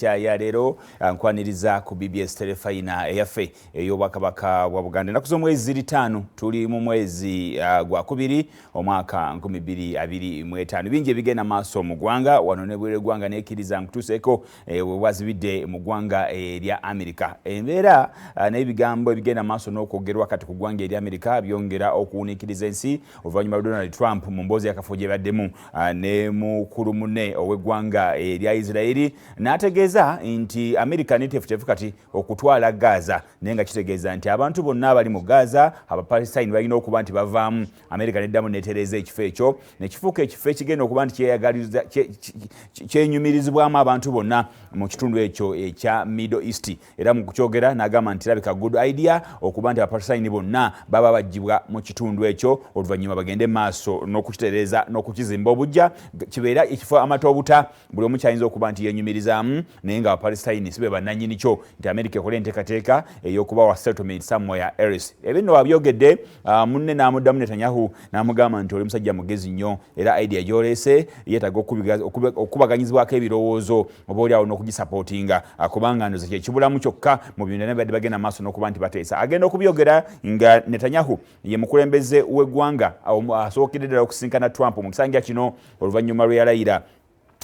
enkya ya leero nkwaniriza ku BBS telefayina eyaffe ey'obwakabaka bwa Buganda. Ennaku z'omwezi 5 tuli mu mwezi gwa 2 omwaka 2025. Bingi ebigenda maaso mu ggwanga wano n'ebweru eggwanga nekkiriza nkutuuseeko webwazibidde mu ggwanga erya Amerika. Embeera n'ebigambo ebigenda maaso n'okwogerwa kati ku ggwanga erya Amerika byongera okuwuniikiriza ensi oluvannyuma lwa Donald Trump mu mboozi y'akafo gye baddemu ne mukulu munne ow'eggwanga erya Israel n'ategeeza nti Amerika neteefuteefu kati okutwala Gaza naye nga kitegeeza nti abantu bonna abali mu Gaza Abapalestine balina okuba nti bavaamu. Amerika neddamu netereeza ekifo ekyo nekifuuka ekifo ekigenda okuba nti kyenyumirizibwamu abantu bonna mu kitundu ekyo ekya Middle East. Era mu kukyogera n'agamba nti labika good idea okuba nti Abapalestine bonna baba bagibwa mu kitundu ekyo oluvannyuma bagende maaso n'okukitereeza n'okukizimba obujja kibeera ekifo amatoobuta buli omu kyayinza okuba nti yenyumirizaamu naye nga Abapalestine sibe bannannyini kyo nti Amerika ekola enteekateeka ey'okubawa settlement somewhere else. Ebyo nno wabyogedde munne n'amuddamu Netanyahu n'amugamba nti oli musajja mugezi nnyo era idea gy'oleese yeetaaga okubaganyizibwako ebirowoozo oba oliawo n'okugisapootinga kubanga ndoza kyekibulamu kyokka mu byonna ne badde bagenda maaso n'okuba nti bateesa. Agenda okubyogera nga Netanyahu ye mukulembeze w'eggwanga asookedde ddala okusinkana Trump mu kisanja kino oluvannyuma lwe yalayira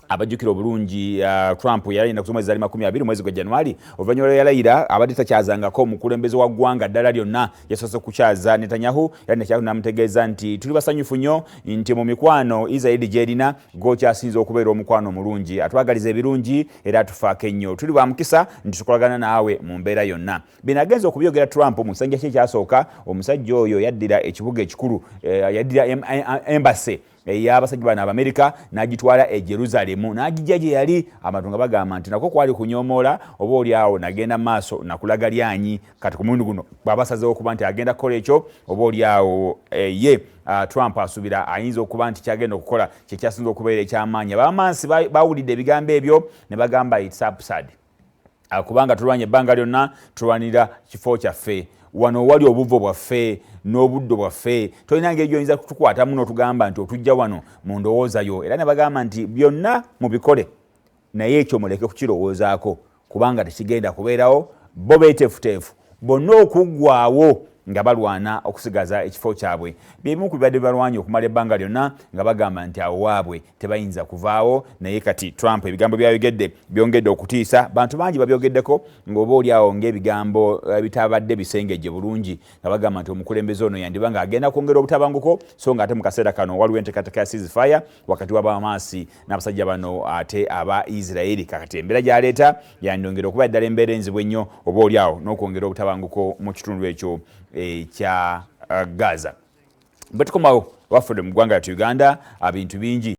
abajjukira obulungi Trump yalayira ku mwezi 20 mwezi gwa January oluvannyuma lwe yalayira abadde takyazangako omukulembeze wa ggwanga ddala lyonna yasoose kukyaza Netanyahu. Netanyahu n'amutegeeza nti tuli basanyufu nnyo nti mu mikwano Israel gy'erina gw'okyasinza okubeera omukwano omulungi atwagaliza ebirungi era atufaako ennyo tuli ba mukisa nti tukolagana naawe mu mbeera yonna. Bino agenza okubyogera Trump mu kisanja kye ekyasooka omusajja oyo yaddira ekibuga ekikulu yaddira embassy ey'abasajja bano Abamerika n'agitwala e Jerusalemu n'agijja gye yali abantu nga bagamba nti nako kwali kunyoomoola oba oliawo nagenda maaso nakulaga lyanyi kati ku mulundi guno bw'abasazeewo okuba nti agenda kukola ekyo oba oliawo ye Trump asuubira ayinza okuba nti kyagenda okukola kyekyasinza okubeera eky'amaanyi. Abamansi bawulidde ebigambo ebyo ne bagamba it's absurd kubanga tulwanya ebbanga lyonna tulwanira kifo kyaffe wano wali obuvo bwaffe n'obuddo bwaffe tolina ngeri gy'oyinza kutukwatamu n'otugamba nti otujja wano mu ndowooza yo. Era ne bagamba nti byonna mubikole naye ekyo muleke kukirowoozaako kubanga tekigenda kubeerawo. Bo beeteefuteefu bonna okuggwaawo nga balwana okusigaza ekifo kyabwe. Bimu ku bibadde balwanya okumala ebbanga lyonna nga bagamba nti awo waabwe tebayinza kuvaawo. Naye kati Trump ebigambo byayogedde byongedde okutiisa. Bantu bangi babyogeddeko ng'oba oliawo ng'ebigambo bitabadde bisengejje bulungi nga bagamba nti omukulembeze ono yandiba nga agenda kwongera obutabanguko so nga ate mu kaseera kano waliwo enteekateeka ya ceasefire wakati w'Abamaasi n'abasajja bano ate aba Israel. Kakati embeera gy'aleeta yandongera okuba ddala embeera enzibu ennyo oba oliawo n'okwongera obutabanguko mu kitundu ekyo ekya Gaza. Bwe tukomawo wafudde mu ggwanga lyattu Uganda bintu bingi